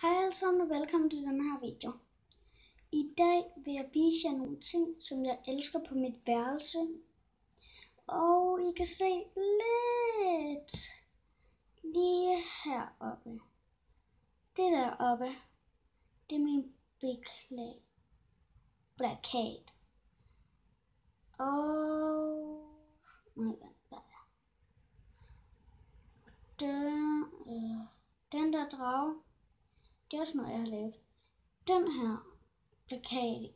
Hej alle sammen og velkommen til den her video. I dag vil jeg vise jer nogle ting, som jeg elsker på mit værelse. Og I kan se lidt lige heroppe. Det deroppe, det er min plakat. Og den der drage, det er også noget, jeg har lavet. Den her plakat,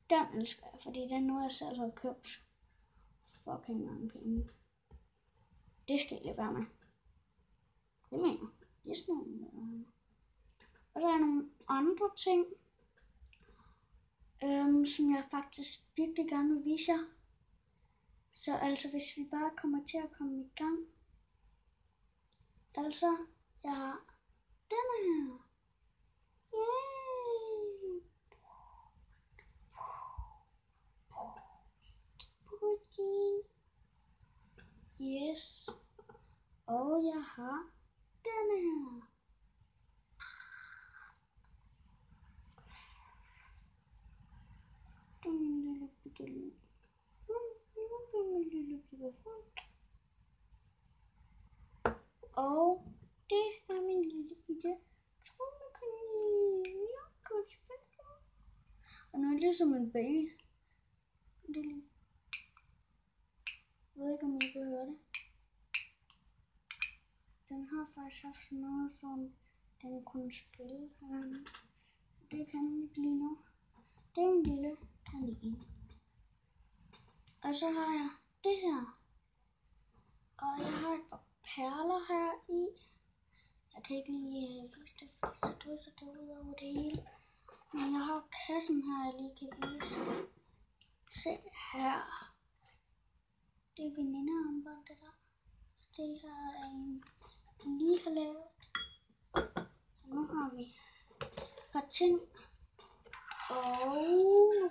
den elsker jeg, fordi den nu jeg selv har købt. Fucking mange penge. Det skal jeg lade være med. Det mener jeg. Det er sådan nogle. Og der er nogle andre ting, som jeg faktisk virkelig gerne vil vise jer. Så altså, hvis vi bare kommer til at komme i gang. Altså, jeg har denne her. Yay! Yes. Og jeg har denne her. Og det er min lille bitte trommekanin. Og nu er det ligesom en baby. Jeg ved ikke, om I kan høre det. Den har faktisk haft noget, som den kunne spille herinde. Det kan den ikke lige nu. Det er en lille kanin. Og så har jeg det her. Og jeg har et par perler her i. Jeg kan ikke lige vise det, fordi så drysser det ud over det hele. Men jeg har kassen her, jeg lige kan vise. Se her. Det er venindearmbånd, det der. Det her er en lige har lavet. Så nu har vi et par ting.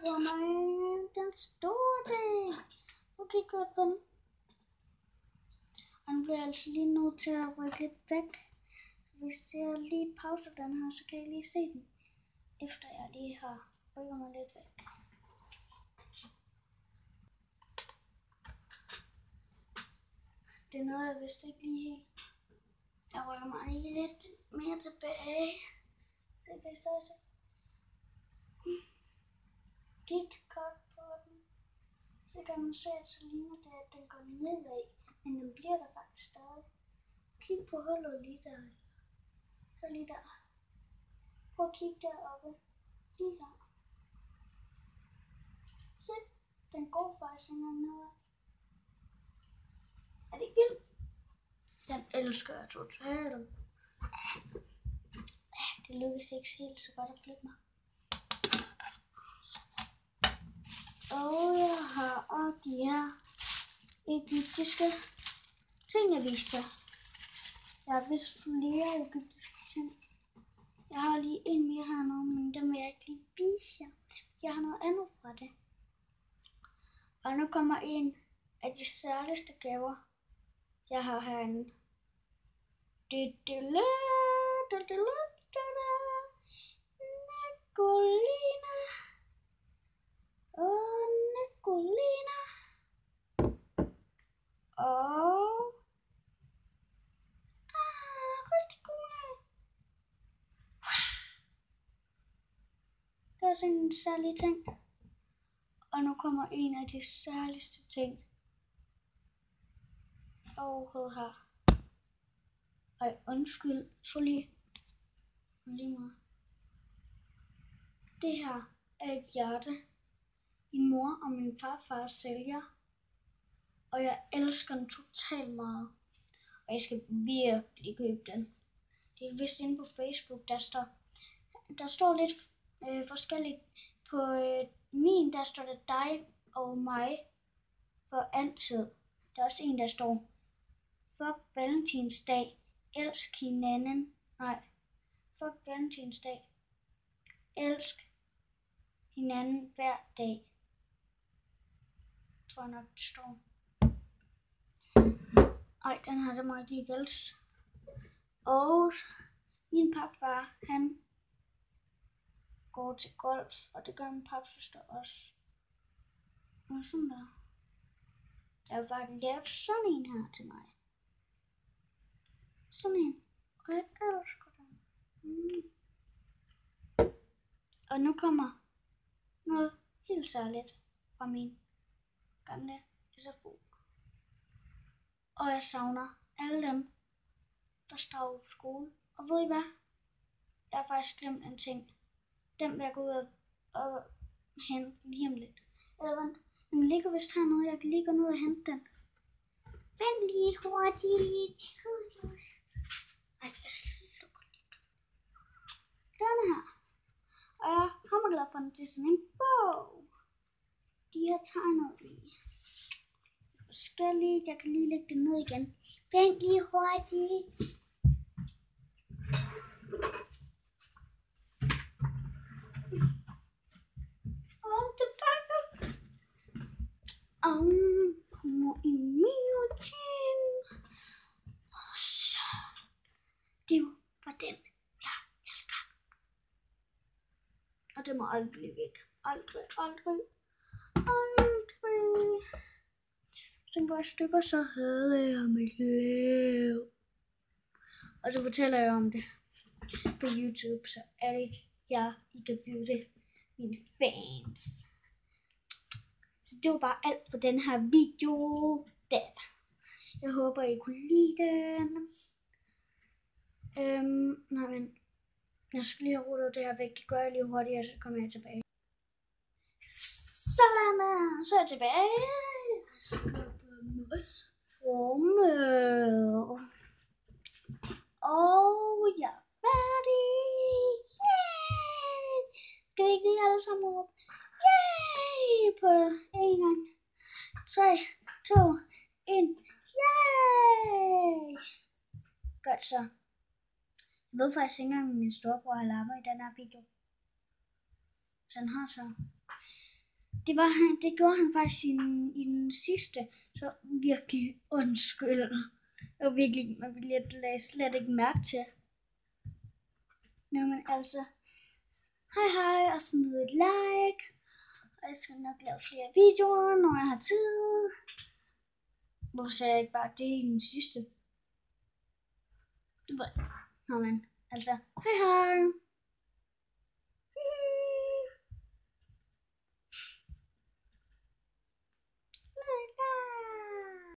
Hvor meget den store ting. Okay, godt på den. Og nu bliver jeg altså lige nødt til at rykke lidt væk. Så hvis jeg lige pauser den her, så kan I lige se den. Efter jeg lige har rykket mig lidt væk. Det er noget, jeg vidste ikke lige helt. Jeg rykker mig lige lidt mere tilbage. Så kan I stadig se. KitKat på den. Så kan man se, at så ligner det, at den går nedad. Men den bliver der faktisk stadig. Kig på hullet lige der. Så lige der. Prøv at kigge deroppe. Lige her. Se, den går faktisk nedad. Er det ikke vildt? Den elsker jeg totalt. Det lykkes ikke helt så godt at flytte mig. Og jeg har også de her egyptiske ting, jeg viste jer. Jeg har vist flere egyptiske ting. Jeg har lige en mere hernede, men den vil jeg ikke lige vise jer. Jeg har noget andet fra det. Og nu kommer en af de særligste gaver, jeg har herinde. Nicolina. Og Nicolina. Og Ristikona. Det er sådan en særlig ting. Og nu kommer en af de særligste ting overhovedet her. Ej, undskyld, så lige meget. Det her er et hjerte. Min mor og min farfar sælger. Og jeg elsker den totalt meget. Og jeg skal virkelig købe den. Det er vist inde på Facebook, der står lidt forskelligt. På min, der står det dig og mig for altid. Der er også en, der står for Valentinsdag. Elsk hinanden. Nej. For Valentinsdag. Elsk hinanden hver dag. Tror jeg nok, det står. Ej, den her, der må jeg lige vælge. Og Min papfar, han går til golf, og det gør min papsøster også. Og sådan der. Der er faktisk lavet sådan en her til mig. Sådan en. Og jeg elsker den. Og nu kommer noget helt særligt fra min gamle SFO. Og jeg savner alle dem, der står på skole. Og ved I hvad? Jeg har faktisk glemt en ting. Den vil jeg gå ud og hente lige om lidt. Eller vent, den ligger vist hernede. Jeg kan lige gå ned og hente den. Vent lige hurtigt. Ej, jeg slukker lidt. Den her. Og jeg er hammerglad for den til sådan en bog. De har tegnet i forskellige. Jeg kan lige lægge det ned igen. Vent lige hurtigt. Kommer i miotin. Og så. Det var den, jeg elsker. Og det må aldrig blive væk. Aldrig. Så den går i stykker, så havde jeg mit liv. Og så fortæller jeg om det på YouTube, så alle jer, I kan view det. Mine fans. Så det var bare alt for den her video. Jeg håber, I kunne lide den. Nej, men jeg skal lige have rullet det her væk. Det gør jeg lige hurtigt, og så kommer jeg tilbage. Sådan der. Så er jeg tilbage. Og jeg er færdig. Yay! Skal vi ikke lige alle sammen råbe? Yay! På en gang. 3, 2, 1. Yay! Godt så. Jeg ved faktisk ikke engang, min storebror har larmer i den her video. Så han har så. Det gjorde han faktisk i den sidste. Så virkelig undskyld. Det var virkelig, jeg lagde slet ikke mærke til. Nå, men altså. Hej, og smid et like. Og jeg skal nok lave flere videoer, når jeg har tid. Hvorfor sagde jeg ikke bare det i den sidste? Nå, men altså, hej.